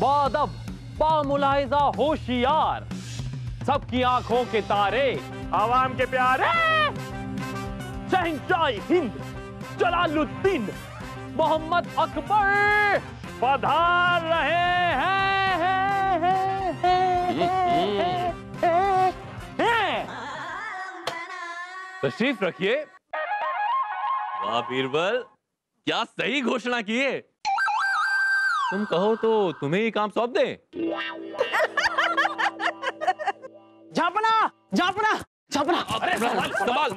बादब, बामुलाहिजा होशियार, सबकी आंखों के तारे, आवाम के प्यारे, शहंशाह हिंद जलालुद्दीन मोहम्मद अकबर पधार रहे हैं। तशरीफ रखिए। वाह बीरबल, क्या सही घोषणा की है। तुम कहो तो तुम्हें ही काम सौंप दे। झापना झापना झापना, अरे सवाल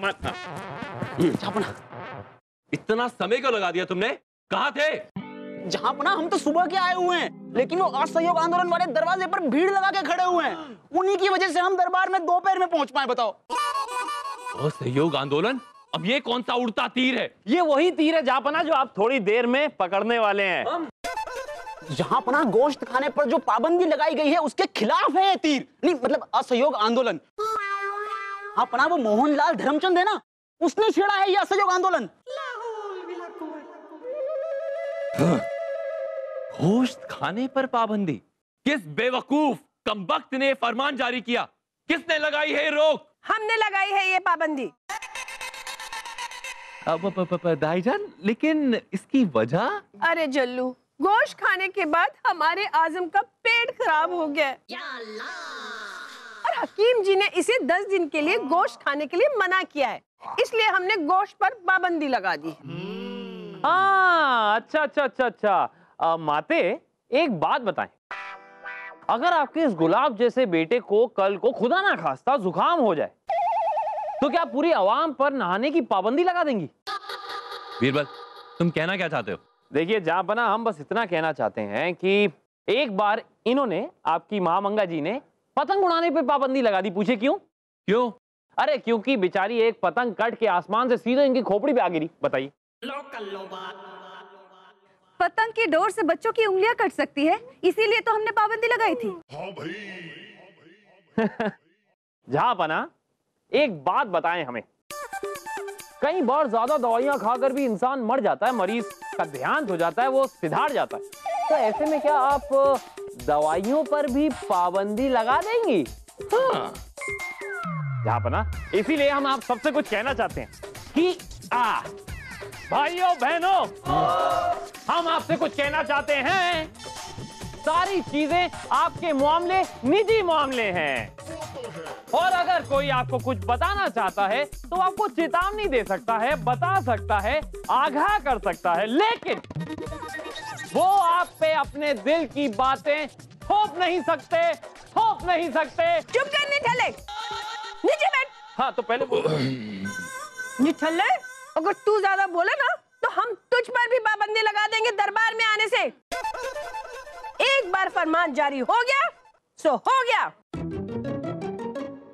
झापना। इतना समय क्यों लगा दिया तुमने? कहाँ थे? झापना, हम तो सुबह के आए हुए हैं, लेकिन वो असहयोग आंदोलन वाले दरवाजे पर भीड़ लगा के खड़े हुए हैं। उन्हीं की वजह से हम दरबार में दोपहर में पहुंच पाए। बताओ। असहयोग आंदोलन? अब ये कौन सा उड़ता तीर है? ये वही तीर है जापना जो आप थोड़ी देर में पकड़ने वाले हैं। जहां गोश्त खाने पर जो पाबंदी लगाई गई है उसके खिलाफ है ये तीर। नहीं मतलब असहयोग आंदोलन। अपना वो मोहनलाल धर्मचंद है ना, उसने छेड़ा है ये असहयोग आंदोलन। गोश्त खाने पर पाबंदी? किस बेवकूफ कमबख्त ने फरमान जारी किया? किसने लगाई है रोक? हमने लगाई है ये पाबंदी। दाईजान, लेकिन इसकी वजह? अरे जल्लू, गोश्त खाने के बाद हमारे आजम का पेट खराब हो गया और हकीम जी ने इसे 10 दिन के लिए गोश्त खाने के लिए मना किया है, इसलिए हमने गोश्त पर पाबंदी लगा दी। हाँ, अच्छा अच्छा अच्छा अच्छा। माते, एक बात बताएं, अगर आपके इस गुलाब जैसे बेटे को कल को खुदा ना खास्ता जुकाम हो जाए तो क्या पूरी आवाम पर नहाने की पाबंदी लगा देंगी? बीरबल, तुम कहना क्या चाहते हो? देखिए जहां हम बस इतना कहना चाहते हैं कि एक बार इन्होंने, आपकी महामंगा जी ने पतंग उड़ाने पे पाबंदी लगा दी। पूछे क्यों? क्यों? अरे क्योंकि बेचारी एक पतंग कट के आसमान से सीधे इनकी खोपड़ी पे आ गिरी। बताइए। पतंग की डोर से बच्चों की उंगलियां कट सकती है, इसीलिए तो हमने पाबंदी लगाई थी। हाँ भाई। जहां एक बात बताएं हमें, कई बार ज्यादा दवाइयां खाकर भी इंसान मर जाता है, मरीज का देहांत हो जाता है, वो सिधार जाता है। तो ऐसे में क्या आप दवाइयों पर भी पाबंदी लगा देंगी? हाँ। जहां इसीलिए हम आप सबसे कुछ कहना चाहते हैं कि भाइयों बहनों, हम आपसे कुछ कहना चाहते हैं। सारी चीजें आपके मामले निजी मामले हैं, और अगर कोई आपको कुछ बताना चाहता है तो आपको चेतावनी दे सकता है, बता सकता है, आगाह कर सकता है, लेकिन वो आप पे अपने दिल की बातें थोप नहीं सकते, थोप नहीं सकते। चुप कर निठल्ले, नीचे बैठ। हाँ तो पहले निठल्ले, अगर तू ज्यादा बोले ना तो हम तुझ पर भी पाबंदी लगा देंगे दरबार में आने से। एक बार फरमान जारी हो गया सो हो गया।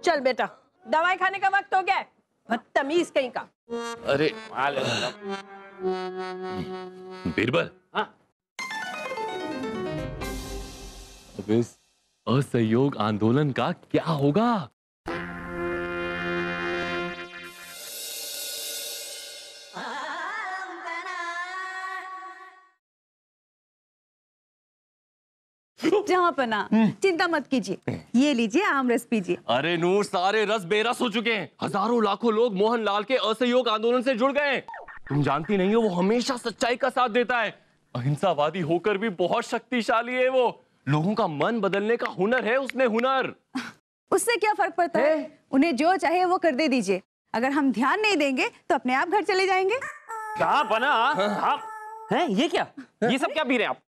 चल बेटा, दवाई खाने का वक्त हो गया है, बदतमीज कहीं का। अरे बीरबल, हाँ? अब इस असहयोग आंदोलन का क्या होगा? जहांपना, चिंता मत कीजिए, ये लीजिए आम रस पीजिए। अरे नूर, सारे रस बेरस हो चुके हैं। हजारों लाखों लोग मोहनलाल के असहयोग आंदोलन से जुड़ गए। तुम जानती नहीं हो, वो हमेशा सच्चाई का साथ देता है। अहिंसावादी होकर भी बहुत शक्तिशाली है वो। लोगों का मन बदलने का हुनर है उसमें, हुनर। उससे क्या फर्क पड़ता है? उन्हें जो चाहे वो कर दे दीजिए। अगर हम ध्यान नहीं देंगे तो अपने आप घर चले जाएंगे। कहाँ बना? आप हैं? ये क्या? ये सब क्या पी रहे हैं आप?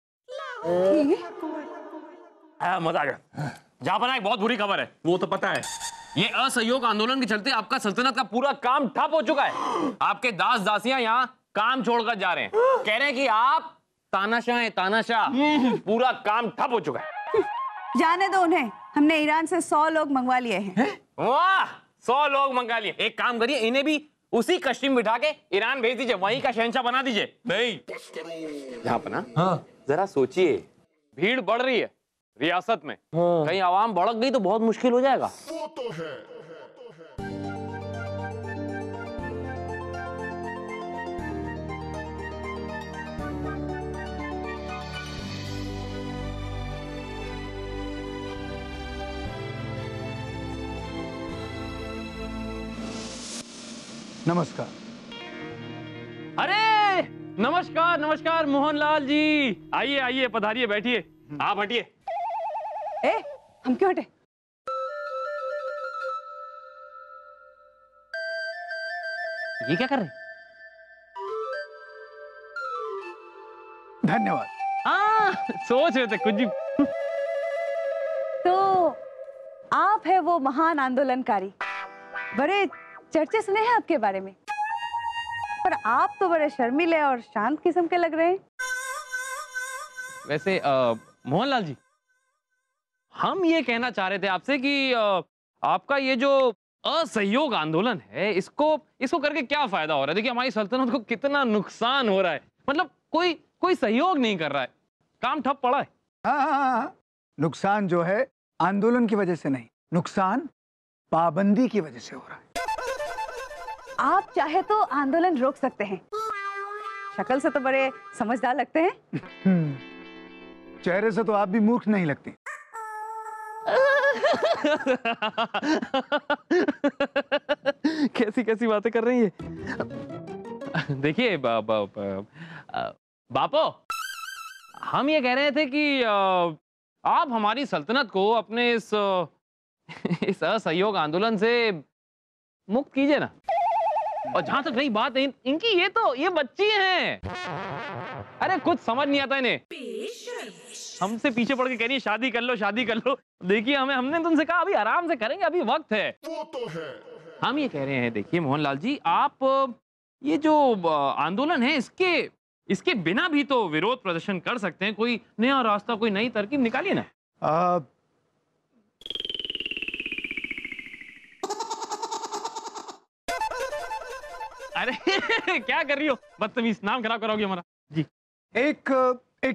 मजा आ गया। जहां एक बहुत बुरी खबर है, वो तो पता है। ये असहयोग आंदोलन के चलते आपका सल्तनत का पूरा काम ठप हो चुका है। आपके दास दासियां यहाँ काम छोड़कर जा रहे हैं, कह रहे हैं कि आप तानाशाह हैं, तानाशाह। पूरा काम ठप हो चुका है। जाने दो उन्हें, हमने ईरान से 100 लोग मंगवा लिए हैं। वाह, 100 लोग मंगा लिए। एक काम करिए, इन्हें भी उसी कश्ती में बिठा के ईरान भेज दीजिए, वहीं का शहंशाह बना दीजिए। नहीं, जहां हाँ, जरा सोचिए, भीड़ बढ़ रही है रियासत में। हाँ। कहीं आवाम भड़क गई तो बहुत मुश्किल हो जाएगा। वो तो है। नमस्कार। अरे नमस्कार नमस्कार मोहनलाल जी, आइए आइए, पधारिए, बैठिए। आप हटिए। ए, हम क्यों हटे? ये क्या कर रहे हैं? धन्यवाद। हाँ, सोच रहे थे कुछ भी। तो आप है वो महान आंदोलनकारी, बड़े चर्चे सुने हैं आपके बारे में, पर आप तो बड़े शर्मीले और शांत किस्म के लग रहे हैं। वैसे मोहनलाल जी, हम ये कहना चाह रहे थे आपसे कि आपका ये जो असहयोग आंदोलन है, इसको करके क्या फायदा हो रहा है? देखिए हमारी सल्तनत को कितना नुकसान हो रहा है, मतलब कोई सहयोग नहीं कर रहा है, काम ठप पड़ा है। हाँ, नुकसान जो है आंदोलन की वजह से नहीं, नुकसान पाबंदी की वजह से हो रहा है। आप चाहे तो आंदोलन रोक सकते हैं। शक्ल से तो बड़े समझदार लगते हैं। चेहरे से तो आप भी मूर्ख नहीं लगती। कैसी कैसी बातें कर रही है। देखिए बापो, हम ये कह रहे थे कि आप हमारी सल्तनत को अपने इस असहयोग आंदोलन से मुक्त कीजिए ना। और जहां तक रही बात है इनकी, ये बच्ची हैं। अरे कुछ समझ नहीं आता इन्हें, हमसे पीछे पड़ के कह रही है शादी कर लो, शादी कर लो। देखिए हमने तुमसे कहा अभी आराम से करेंगे, अभी वक्त है। वो तो है। हम ये कह रहे हैं, देखिए मोहनलाल जी, आप ये जो आंदोलन है इसके बिना भी तो विरोध प्रदर्शन कर सकते हैं। कोई नया रास्ता, कोई नई तरकीब निकालिए ना। अरे क्या कर रही हो, बदतमीज, नाम खराब कराओगे हमारा जी। एक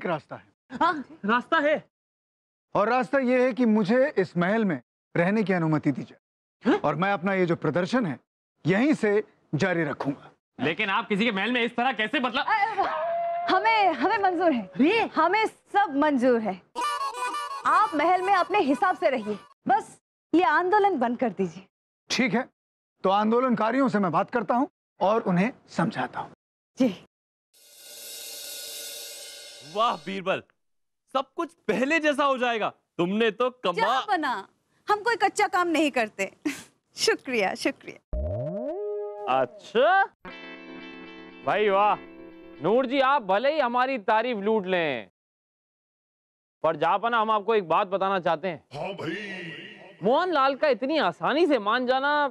रास्ता है। हाँ, रास्ता है। और रास्ता ये है कि मुझे इस महल में रहने की अनुमति दी जाए, और मैं अपना ये जो प्रदर्शन है यहीं से जारी रखूंगा। लेकिन आप किसी के महल में इस तरह कैसे, मतलब? हमें मंजूर है, हमें सब मंजूर है। आप महल में अपने हिसाब से रहिए, बस ये आंदोलन बंद कर दीजिए। ठीक है, तो आंदोलनकारियों से मैं बात करता हूँ और उन्हें समझाता हूँ। जी। वाह बीरबल, सब कुछ पहले जैसा हो जाएगा। तुमने तो क्या बना, हम कोई कच्चा काम नहीं करते। शुक्रिया शुक्रिया। अच्छा भाई वाह, नूर जी आप भले ही हमारी तारीफ लूट लें, पर जापना हम आपको एक बात बताना चाहते हैं। हाँ भाई। मोहनलाल का इतनी आसानी से मान जाना,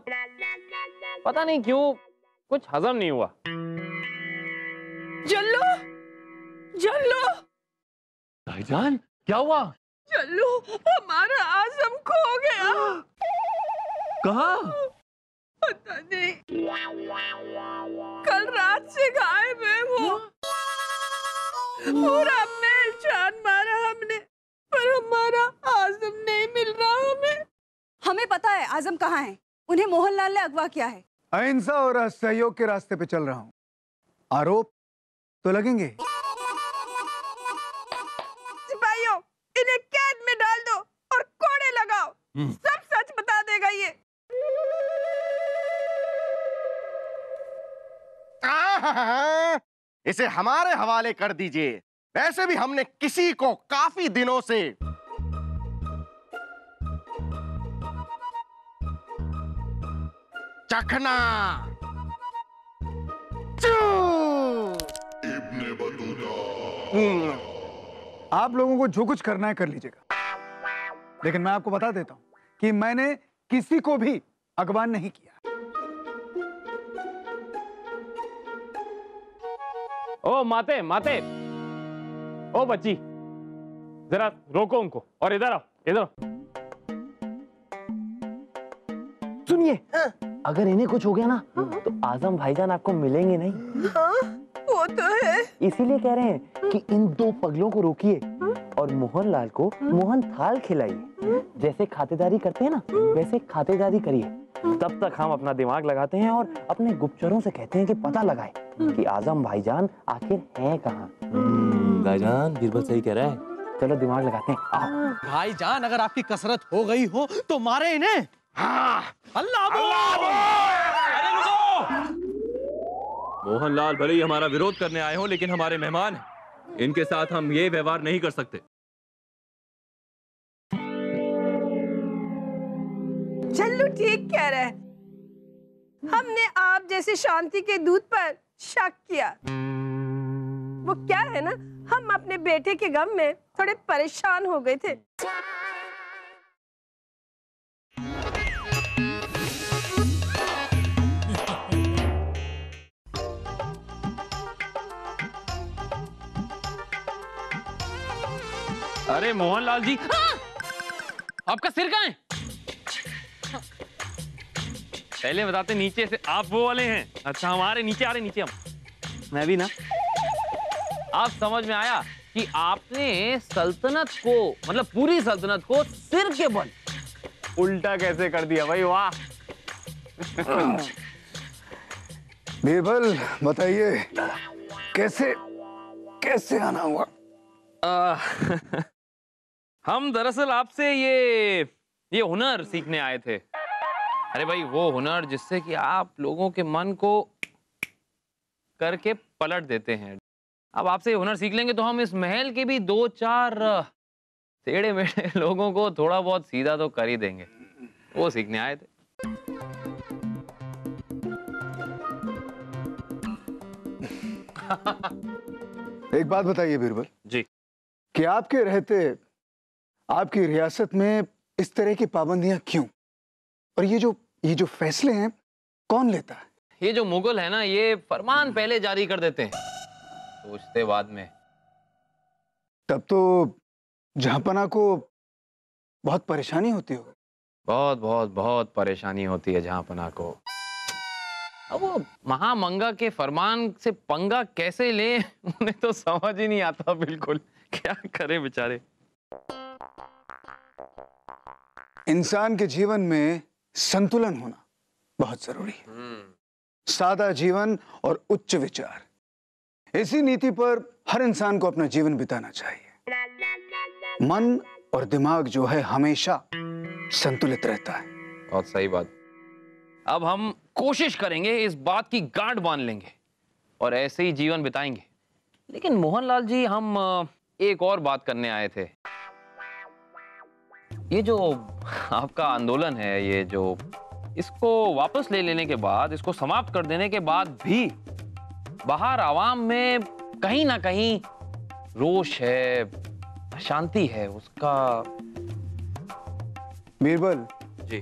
पता नहीं क्यों कुछ हजम नहीं हुआ। जल्लू, जल्लू, भाईजान क्या हुआ? जल्लू, हमारा आजम खो गया। कहाँ? पता नहीं, कल रात से गायब है वो। पूरा महल छान मारा हमने, पर हमारा आजम नहीं मिल रहा। हमें पता है आजम कहाँ है, उन्हें मोहनलाल ने अगवा किया है। अहिंसा और सहयोग के रास्ते पे चल रहा हूँ, आरोप तो लगेंगे। सिपाहियों, इन्हें कैद में डाल दो और कोड़े लगाओ, सब सच बता देगा ये। इसे हमारे हवाले कर दीजिए। वैसे भी हमने किसी को काफी दिनों से चखना इब्ने बतूता। आप लोगों को जो कुछ करना है कर लीजिएगा, लेकिन मैं आपको बता देता हूं कि मैंने किसी को भी अगवा नहीं किया। ओ माते माते, ओ बच्ची, जरा रोको उनको और इधर आओ, इधर आओ। सुनिए, अगर इन्हें कुछ हो गया ना तो आजम भाईजान आपको मिलेंगे नहीं। वो तो है। इसीलिए कह रहे हैं कि इन दो पगलों को रोकिए और मोहनलाल को मोहन थाल खिलाइए। जैसे खातेदारी करते हैं ना, वैसे खातेदारी करिए। तब तक हम अपना दिमाग लगाते हैं और अपने गुप्तचरों से कहते हैं कि पता लगाए कि आजम भाईजान आखिर हैं कहाँ। भाईजान बीरबल सही कह रहा है। चलो दिमाग लगाते हैं, आओ। भाईजान अगर आपकी कसरत हो गई हो तो मारे इन्हें। हाँ। अल्लाह अल्लाह। अरे रुको, मोहनलाल भले ही हमारा विरोध करने आए हो, लेकिन हमारे मेहमान हैं। इनके साथ हम ये व्यवहार नहीं कर सकते। चल्लू ठीक कह रहा है। हमने आप जैसे शांति के दूत पर शक किया। वो क्या है ना, हम अपने बेटे के गम में थोड़े परेशान हो गए थे। अरे मोहनलाल जी, आपका सिर कहाँ है? पहले बताते नीचे से आप वो वाले हैं। अच्छा, हमारे नीचे आ रहे, नीचे हम। मैं भी ना। आप समझ में आया कि आपने सल्तनत को, मतलब पूरी सल्तनत को सिर के बल उल्टा कैसे कर दिया भाई, वाह। बीरबल बताइए, कैसे कैसे आना हुआ? हम दरअसल आपसे ये हुनर सीखने आए थे। अरे भाई, वो हुनर जिससे कि आप लोगों के मन को करके पलट देते हैं। अब आपसे ये हुनर सीख लेंगे तो हम इस महल के भी 2-4 टेढ़े मेढ़े लोगों को थोड़ा बहुत सीधा तो कर ही देंगे। वो सीखने आए थे। एक बात बताइए बीरबल जी, कि आपके रहते आपकी रियासत में इस तरह की पाबंदियां क्यों, और ये जो फैसले हैं कौन लेता है? ये जो मुगल है ना, ये फरमान पहले जारी कर देते हैं, सोचते बाद में। तब तो जहांपना को बहुत परेशानी होती होगी। बहुत बहुत बहुत परेशानी होती है जहांपना को। अब वो महामंगा के फरमान से पंगा कैसे ले, उन्हें तो समझ ही नहीं आता बिल्कुल। क्या करे बेचारे। इंसान के जीवन में संतुलन होना बहुत जरूरी है। सादा जीवन और उच्च विचार, इसी नीति पर हर इंसान को अपना जीवन बिताना चाहिए। मन और दिमाग जो है हमेशा संतुलित रहता है। बहुत सही बात। अब हम कोशिश करेंगे, इस बात की गांठ बांध लेंगे और ऐसे ही जीवन बिताएंगे। लेकिन मोहनलाल जी, हम एक और बात करने आए थे। ये जो आपका आंदोलन है, ये जो इसको वापस ले लेने के बाद, इसको समाप्त कर देने के बाद भी बाहर आवाम में कहीं ना कहीं रोष है, अशांति है, उसका। बीरबल जी,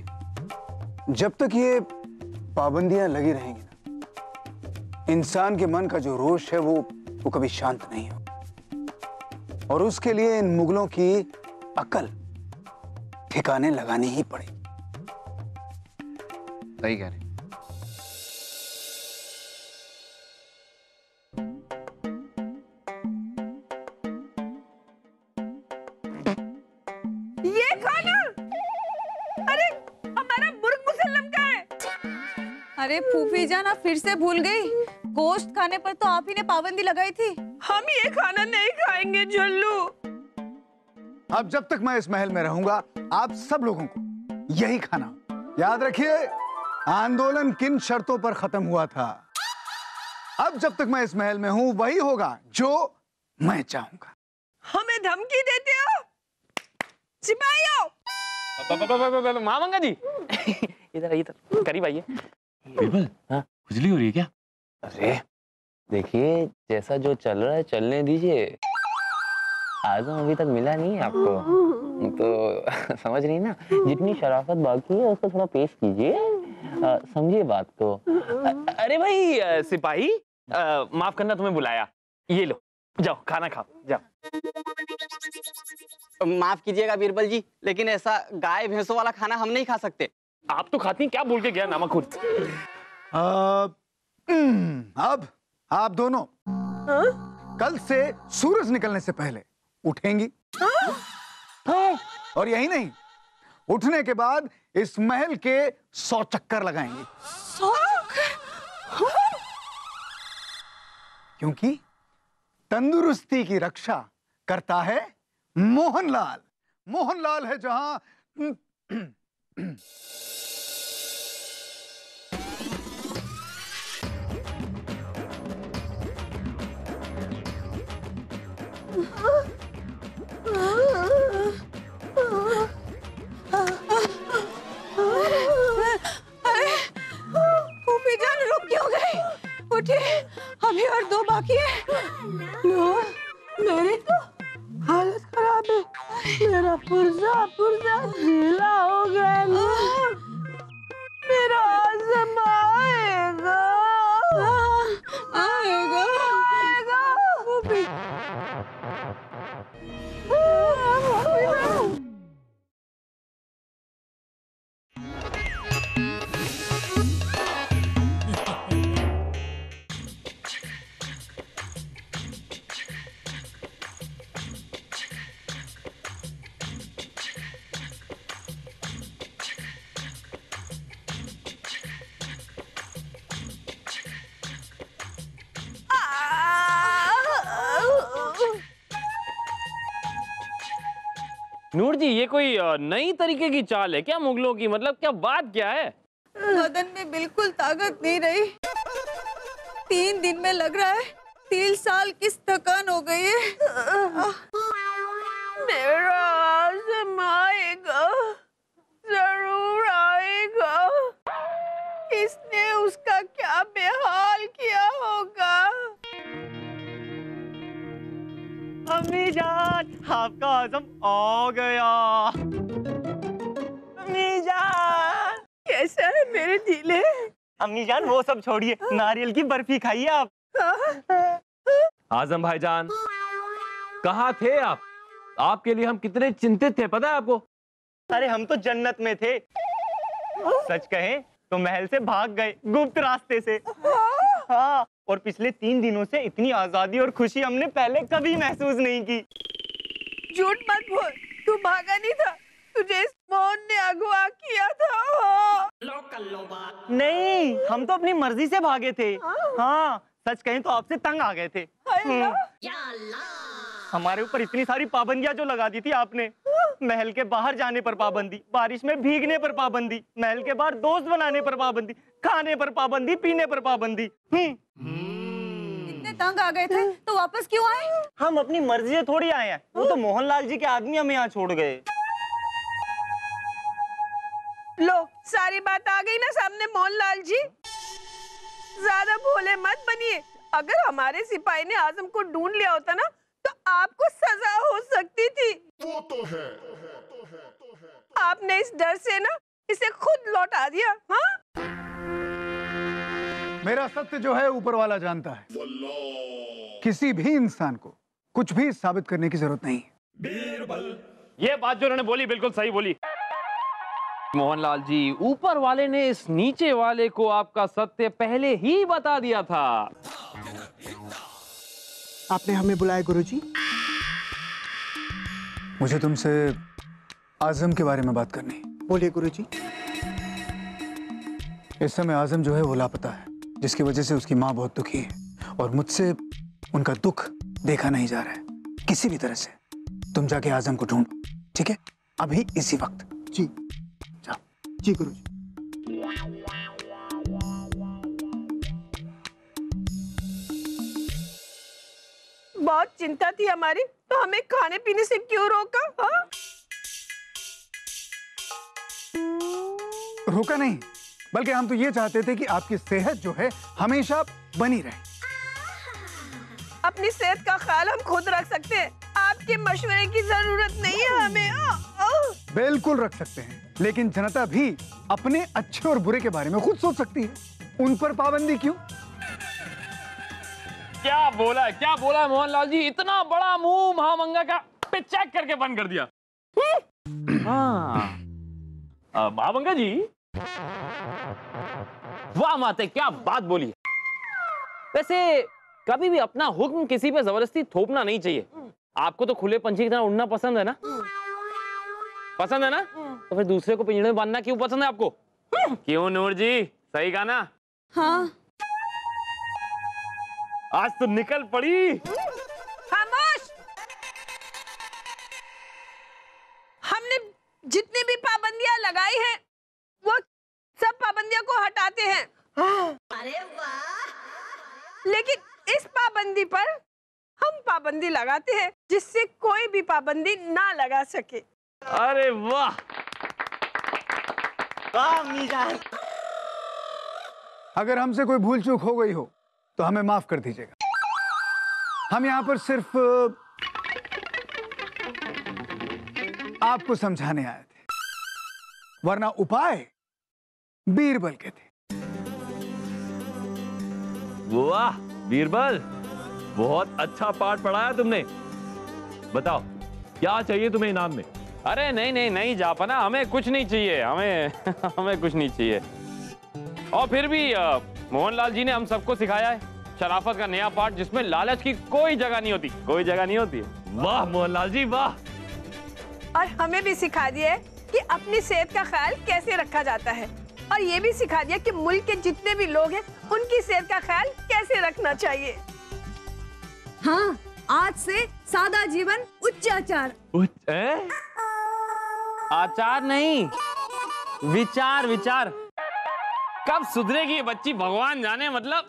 जब तक ये पाबंदियां लगी रहेंगी ना, इंसान के मन का जो रोष है वो कभी शांत नहीं हो। और उसके लिए इन मुगलों की अकल ठिकाने लगानी ही पड़ेगी। सही कह रहे हैं। ये खाना, अरे हमारा बुर्ग मुसल्लम का है। अरे फूफी जान, आप फिर से भूल गई। गोश्त खाने पर तो आप ही ने पाबंदी लगाई थी। हम ये खाना नहीं खाएंगे जल्लू। अब जब तक मैं इस महल में रहूंगा, आप सब लोगों को यही खाना। याद रखिए, आंदोलन किन शर्तों पर खत्म हुआ था। अब जब तक मैं इस महल में हूं, वही होगा जो मैं चाहूंगा। हमें धमकी देते हो सिपाहियों? महामंगा जी, इधर इधर करीब आइए। बीरबल, हाँ? खुजली हो रही है क्या? अरे देखिए, जैसा जो चल रहा है चलने दीजिए। आज़म अभी तक मिला नहीं है आपको, तो समझ रही ना, जितनी शराफत बाकी है उसको थोड़ा पेश कीजिए, समझिए बात को। अरे भाई सिपाही, माफ करना, तुम्हें बुलाया। ये लो, जाओ खाना खाओ, जाओ। माफ कीजिएगा बीरबल जी, लेकिन ऐसा गाय भैंसों वाला खाना हम नहीं खा सकते। आप तो खाती हैं, क्या बोल के गया नमक। अब आप दोनों कल से सूरज निकलने से पहले उठेंगी। और यही नहीं, उठने के बाद इस महल के 100 चक्कर लगाएंगी। 100 चक्कर? क्योंकि तंदुरुस्ती की रक्षा करता है मोहनलाल। मोहनलाल है जहां अरे फूफी जान रुक क्यों गई? उठिए, अभी और 2 बाकी है। मेरी तो हालत खराब है, मेरा पुर्जा ढीला हो गया है। मेरा आज़म आएगा। फूफी। नूर जी, ये कोई नई तरीके की चाल है क्या मुगलों की? मतलब क्या बात क्या है? बदन में बिल्कुल ताकत नहीं रही। 3 दिन में लग रहा है 3 साल किस थकान हो गई है। मेरा आज़म आएगा, जरूर आएगा। इसने उसका क्या बेहाल किया होगा। अम्मी जान, आपका आज़म आ गया। अम्मी जान, कैसा है मेरे ढीले? अम्मी जान वो सब छोड़िए, नारियल की बर्फी खाइए आप। आजम भाईजान, कहाँ थे आप? आपके लिए हम कितने चिंतित थे, पता है आपको? अरे हम तो जन्नत में थे। सच कहें तो महल से भाग गए गुप्त रास्ते से। हाँ, और पिछले 3 दिनों से इतनी आजादी और खुशी हमने पहले कभी महसूस नहीं की। झूठ मत बोल, तू भागा नहीं था, तुझे इस मोहन ने अगवा किया था। नहीं, हम तो अपनी मर्जी से भागे थे। हाँ, सच कहें तो आपसे तंग आ गए थे। हमारे ऊपर इतनी सारी पाबंदियां जो लगा दी थी आपने। महल के बाहर जाने पर पाबंदी, बारिश में भीगने पर पाबंदी, महल के बाहर दोस्त बनाने पर पाबंदी, खाने पर पाबंदी, पीने पर पाबंदी। इतने तंग आ गए थे तो वापस क्यों आए? हम अपनी मर्जी से थोड़ी आए हैं, वो तो मोहनलाल जी के आदमी हमें यहाँ छोड़ गए। लो, सारी बात आ गई ना सामने मोहनलाल जी। ज्यादा भोले मत बनिए। अगर हमारे सिपाही ने आजम को ढूंढ लिया होता ना तो आपको सजा हो सकती थी। वो तो है। आपने इस डर से ना इसे खुद लौटा दिया। हाँ, मेरा सत्य जो है ऊपर वाला जानता है। किसी भी इंसान को कुछ भी साबित करने की जरूरत नहीं। ये बात जो उन्होंने बोली बिल्कुल सही बोली मोहनलाल जी। ऊपर वाले ने इस नीचे वाले को आपका सत्य पहले ही बता दिया था। आपने हमें बुलाया गुरुजी? मुझे तुमसे आजम के बारे में बात करनी। बोलिए गुरुजी। इस समय आजम जो है वो लापता है, जिसकी वजह से उसकी माँ बहुत दुखी है और मुझसे उनका दुख देखा नहीं जा रहा है किसी भी तरह से। तुम जाके आजम को ढूंढो, ठीक है? अभी इसी वक्त। जी जाओ। जी गुरुजी। बहुत चिंता थी हमारी, तो हमें खाने पीने से क्यों रोका? हाँ? रोका नहीं, बल्कि हम तो ये चाहते थे कि आपकी सेहत जो है हमेशा बनी रहे। अपनी सेहत का ख्याल हम खुद रख सकते हैं, आपके मशवरे की जरूरत नहीं है हमें। बिल्कुल रख सकते हैं, लेकिन जनता भी अपने अच्छे और बुरे के बारे में खुद सोच सकती है। उन पर पाबंदी क्यों? क्या बोला है मोहनलाल जी? इतना बड़ा मुंह महामंगा का पे चेक करके बंद कर दिया। हाँ, महामंगा जी, वाह माते, क्या बात बोली है। वैसे कभी भी अपना हुक्म किसी पे जबरदस्ती थोपना नहीं चाहिए। आपको तो खुले पंछी की तरह उड़ना पसंद है ना? पसंद है ना? तो फिर दूसरे को पिंजरे में बांधना क्यों पसंद है आपको? क्यों नूर जी, सही कहा ना? हाँ। आज तो निकल पड़ी। खामोश! हमने जितनी भी पाबंदियां लगाई हैं, वो सब पाबंदियों को हटाते हैं। अरे वाह! लेकिन इस पाबंदी पर हम पाबंदी लगाते हैं जिससे कोई भी पाबंदी ना लगा सके। अरे वाह, वाह अम्मी जान। अगर हमसे कोई भूल चूक हो गई हो तो हमें माफ कर दीजिएगा। हम यहां पर सिर्फ आपको समझाने आए थे, वरना उपाय बीरबल के थे। वाह बीरबल, बहुत अच्छा पाठ पढ़ाया तुमने। बताओ क्या चाहिए तुम्हें इनाम में? अरे नहीं नहीं नहीं जापना, हमें कुछ नहीं चाहिए, हमें हमें कुछ नहीं चाहिए। और फिर भी मोहनलाल जी ने हम सबको सिखाया है शराफत का नया पाठ, जिसमें लालच की कोई जगह नहीं होती, कोई जगह नहीं होती है। वाह मोहनलाल जी वाह। और हमें भी सिखा दिया है कि अपनी सेहत का ख्याल कैसे रखा जाता है, और ये भी सिखा दिया कि मुल्क के जितने भी लोग हैं उनकी सेहत का ख्याल कैसे रखना चाहिए। हाँ, आज से सादा जीवन उच्च आचार। आचार नहीं, विचार विचार। कब सुधरेगी ये बच्ची भगवान जाने। मतलब